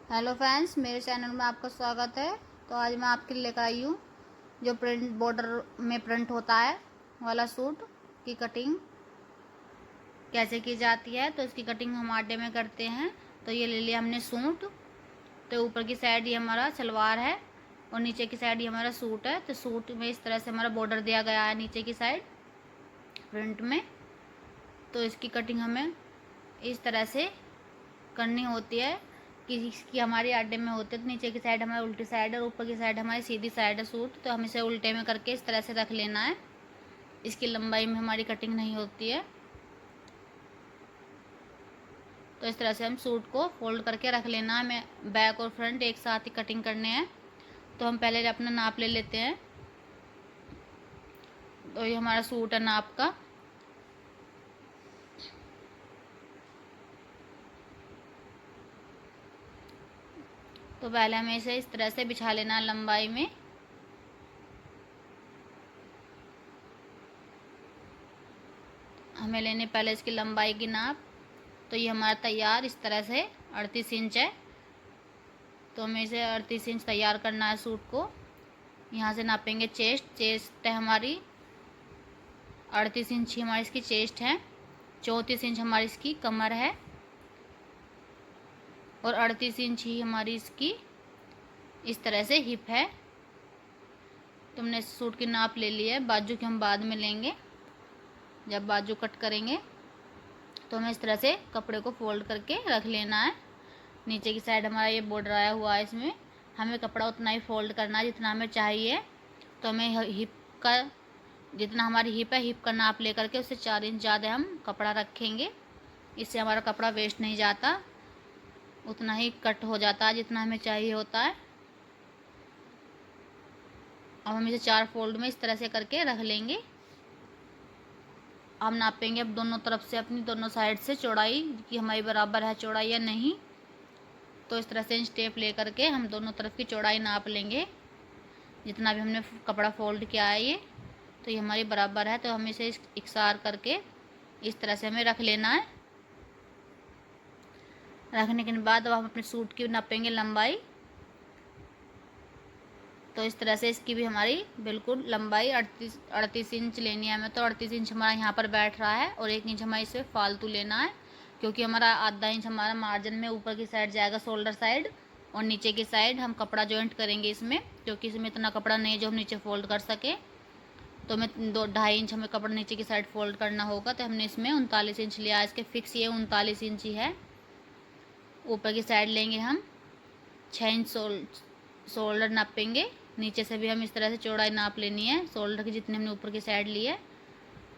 Hello friends, मेरे channel में आपका स्वागत है। तो आज मैं आपके लिए लेकर आई हूँ जो प्रिंट बॉर्डर में प्रिंट होता है वाला सूट की कटिंग कैसे की जाती है। तो इसकी कटिंग हम आटे में करते हैं। तो ये ले लिया हमने सूट। तो ऊपर की साइड ये हमारा सलवार है और नीचे की साइड ये हमारा सूट है। तो सूट में इस तरह से हमारा बॉर्डर दिया गया है नीचे की साइड प्रिंट में। तो इसकी कटिंग हमें इस तरह से करनी होती है कि हमारी आटे में होते तो नीचे की साइड हमारी उल्टी साइड है और ऊपर की साइड हमारी सीधी साइड है सूट। तो हम इसे उल्टे में करके इस तरह से रख लेना है। इसकी लंबाई में हमारी कटिंग नहीं होती है। तो इस तरह से हम सूट को फोल्ड करके रख लेना है। हमें बैक और फ्रंट एक साथ ही कटिंग करने हैं। तो हम पहले अपना नाप ले लेते हैं। तो ये हमारा सूट है नाप का। तो पहले हमें इसे इस तरह से बिछा लेना है लंबाई में। हमें लेने पहले इसकी लंबाई की नाप। तो ये हमारा तैयार इस तरह से 38 इंच है। तो हमें इसे 38 इंच तैयार करना है सूट को। यहाँ से नापेंगे चेस्ट है हमारी 38 इंच ही हमारी इसकी चेस्ट है। 34 इंच हमारी इसकी कमर है और 38 इंच ही हमारी इसकी इस तरह से हिप है। तो हमने इस सूट की नाप ले ली है। बाजू की हम बाद में लेंगे जब बाजू कट करेंगे। तो हमें इस तरह से कपड़े को फोल्ड करके रख लेना है। नीचे की साइड हमारा ये बॉर्डर आया हुआ है, इसमें हमें कपड़ा उतना ही फोल्ड करना है जितना हमें चाहिए। तो हमें हिप का जितना हमारी हिप है, हिप का नाप लेकर के उससे 4 इंच ज़्यादा हम कपड़ा रखेंगे। इससे हमारा कपड़ा वेस्ट नहीं जाता, उतना ही कट हो जाता है जितना हमें चाहिए होता है। अब हम इसे 4 फोल्ड में इस तरह से करके रख लेंगे। हम नापेंगे अब दोनों तरफ से अपनी दोनों साइड से चौड़ाई कि हमारी बराबर है चौड़ाई या नहीं। तो इस तरह से इंच टेप ले करके हम दोनों तरफ की चौड़ाई नाप लेंगे जितना भी हमने कपड़ा फोल्ड किया है ये। तो ये हमारी बराबर है। तो हम इसे इकसार करके इस तरह से हमें रख लेना है। रखने के बाद अब हम अपने सूट की नापेंगे लंबाई। तो इस तरह से इसकी भी हमारी बिल्कुल लंबाई 38 इंच लेनी है हमें। तो 38 इंच हमारा यहाँ पर बैठ रहा है और 1 इंच हमारे इसे फालतू लेना है क्योंकि हमारा आधा इंच हमारा मार्जिन में ऊपर की साइड जाएगा शोल्डर साइड और नीचे की साइड हम कपड़ा जॉइंट करेंगे इसमें, क्योंकि इसमें इतना कपड़ा नहीं है जो हम नीचे फोल्ड कर सके। तो हमें 2-2.5 इंच हमें कपड़ा नीचे की साइड फोल्ड करना होगा। तो हमने इसमें 39 इंच लिया है। इसके फिक्स ये 39 इंच ही है। ऊपर की साइड लेंगे हम 6 इंच शोल्डर नापेंगे। नीचे से भी हम इस तरह से चौड़ाई नाप लेनी है शोल्डर की जितने हमने ऊपर की साइड ली है।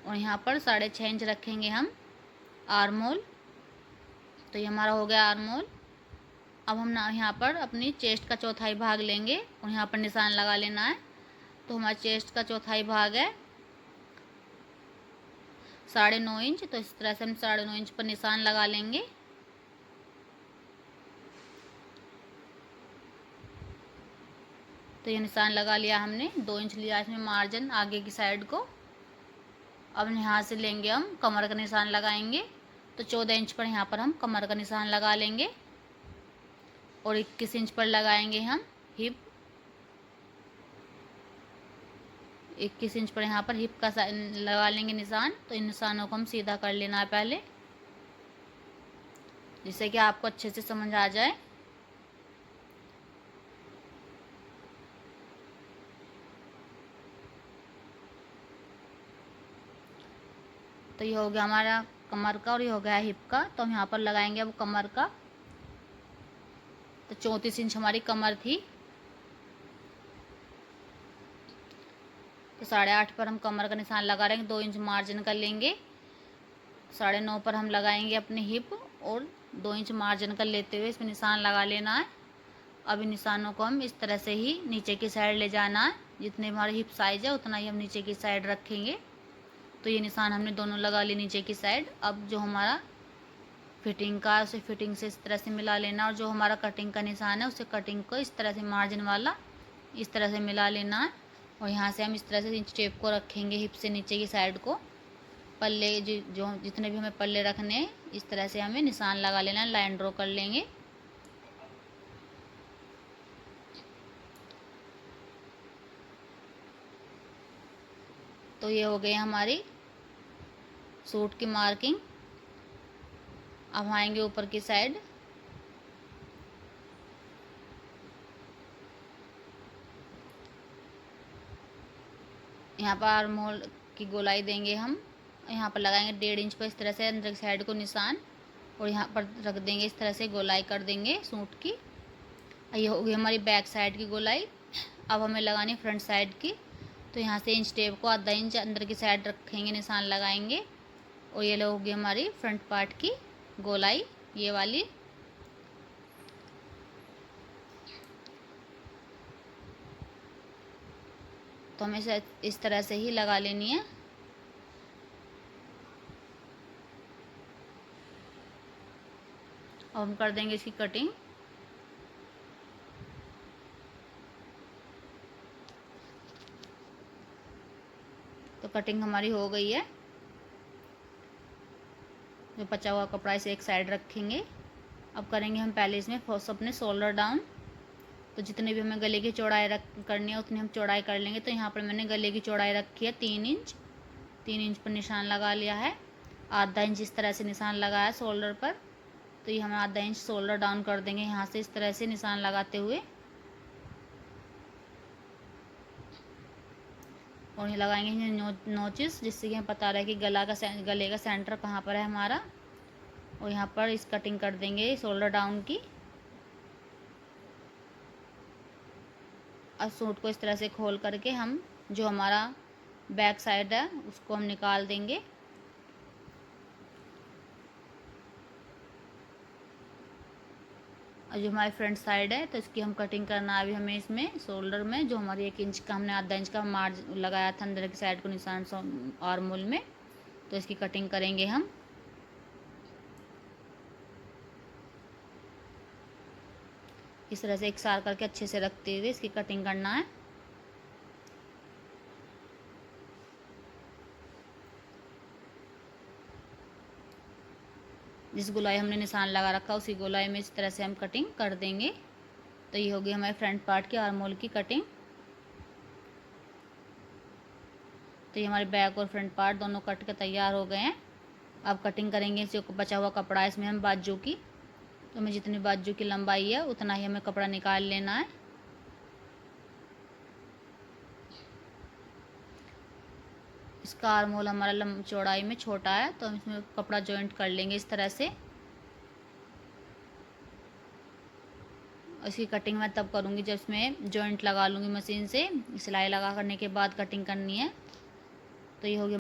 और यहाँ पर 6.5 इंच रखेंगे हम आर्म होल। तो ये हमारा हो गया आर्म होल। अब हम ना यहाँ पर अपनी चेस्ट का चौथाई भाग लेंगे और यहाँ पर निशान लगा लेना है। तो हमारा चेस्ट का चौथाई भाग है 9.5 इंच। तो इस तरह से हम 9.5 इंच पर निशान लगा लेंगे। तो ये निशान लगा लिया हमने। 2 इंच लिया इसमें मार्जिन आगे की साइड को। अब यहाँ से लेंगे हम कमर का निशान लगाएंगे। तो 14 इंच पर यहाँ पर हम कमर का निशान लगा लेंगे और 21 इंच पर लगाएंगे हम हिप। 21 इंच पर यहाँ पर हिप का लगा लेंगे निशान। तो इन निशानों को हम सीधा कर लेना है पहले, जिससे कि आपको अच्छे से समझ आ जाए। तो ये हो गया हमारा कमर का और ये हो गया हिप का। तो हम यहाँ पर लगाएंगे अब कमर का। तो 34 इंच हमारी कमर थी। तो 8.5 पर हम कमर का निशान लगा रहे हैं। 2 इंच मार्जिन कर लेंगे। 9.5 पर हम लगाएंगे अपने हिप और 2 इंच मार्जिन कर लेते हुए इसमें निशान लगा लेना है। अब इन निशानों को हम इस तरह से ही नीचे की साइड ले जाना है। जितने हमारे हिप साइज है उतना ही हम नीचे की साइड रखेंगे। तो ये निशान हमने दोनों लगा लिए नीचे की साइड। अब जो हमारा फिटिंग का उसे फिटिंग से इस तरह से मिला लेना और जो हमारा कटिंग का निशान है उसे कटिंग को इस तरह से मार्जिन वाला इस तरह से मिला लेना है। और यहाँ से हम इस तरह से इंच टेप को रखेंगे हिप से नीचे की साइड को। पल्ले जो जितने भी हमें पल्ले रखने हैं इस तरह से हमें निशान लगा लेना है। लाइन ड्रॉ कर लेंगे। तो ये हो गई हमारी सूट की मार्किंग। अब आएंगे ऊपर की साइड। यहाँ पर आर्म होल की गोलाई देंगे हम। यहाँ पर लगाएंगे 1.5 इंच पर इस तरह से अंदर की साइड को निशान, और यहाँ पर रख देंगे इस तरह से गोलाई कर देंगे सूट की। ये हो गई हमारी बैक साइड की गोलाई। अब हमें लगानी फ्रंट साइड की। तो यहाँ से इंच टेप को आधा इंच अंदर की साइड रखेंगे, निशान लगाएंगे, और ये होगी हमारी फ्रंट पार्ट की गोलाई, ये वाली। तो हमें इस तरह से ही लगा लेनी है। अब हम कर देंगे इसकी कटिंग। तो कटिंग हमारी हो गई है। जो बचा हुआ कपड़ा इसे एक साइड रखेंगे। अब करेंगे हम पहले इसमें अपने शोल्डर डाउन। तो जितने भी हमें गले की चौड़ाई करनी है उतनी हम चौड़ाई कर लेंगे। तो यहाँ पर मैंने गले की चौड़ाई रखी है 3 इंच। 3 इंच पर निशान लगा लिया है। आधा इंच इस तरह से निशान लगाया शोल्डर पर। तो ये हम आधा इंच शोल्डर डाउन कर देंगे यहाँ से इस तरह से निशान लगाते हुए, और ये लगाएंगे नोचिस, जिससे कि हमें पता रहे कि गले का सेंटर कहाँ पर है हमारा। और यहाँ पर इस कटिंग कर देंगे शोल्डर डाउन की। अब सूट को इस तरह से खोल करके हम जो हमारा बैक साइड है उसको हम निकाल देंगे। और जो हमारी फ्रंट साइड है तो इसकी हम कटिंग करना है अभी हमें इसमें शोल्डर में, जो हमारी 1 इंच का हमने आधा इंच का मार्ज लगाया था अंदर की साइड को निशान आर्म होल में। तो इसकी कटिंग करेंगे हम। इस तरह से एक सार करके अच्छे से रखते हुए इसकी कटिंग करना है। जिस गोलाई हमने निशान लगा रखा उसी गोलाई में इस तरह से हम कटिंग कर देंगे। तो ये होगी हमारे फ्रंट पार्ट की आर्म होल की कटिंग। तो ये हमारे बैक और फ्रंट पार्ट दोनों कट के तैयार हो गए हैं। अब कटिंग करेंगे जो बचा हुआ कपड़ा है इसमें हम बाजू की। तो हमें जितनी बाजू की लंबाई है उतना ही हमें कपड़ा निकाल लेना है। इसका आर्म होल हमारा चौड़ाई में छोटा है, तो हम इसमें कपड़ा जॉइंट कर लेंगे इस तरह से। इसकी कटिंग मैं तब करूँगी जब इसमें जॉइंट लगा लूँगी मशीन से। सिलाई लगा करने के बाद कटिंग करनी है। तो ये हो गया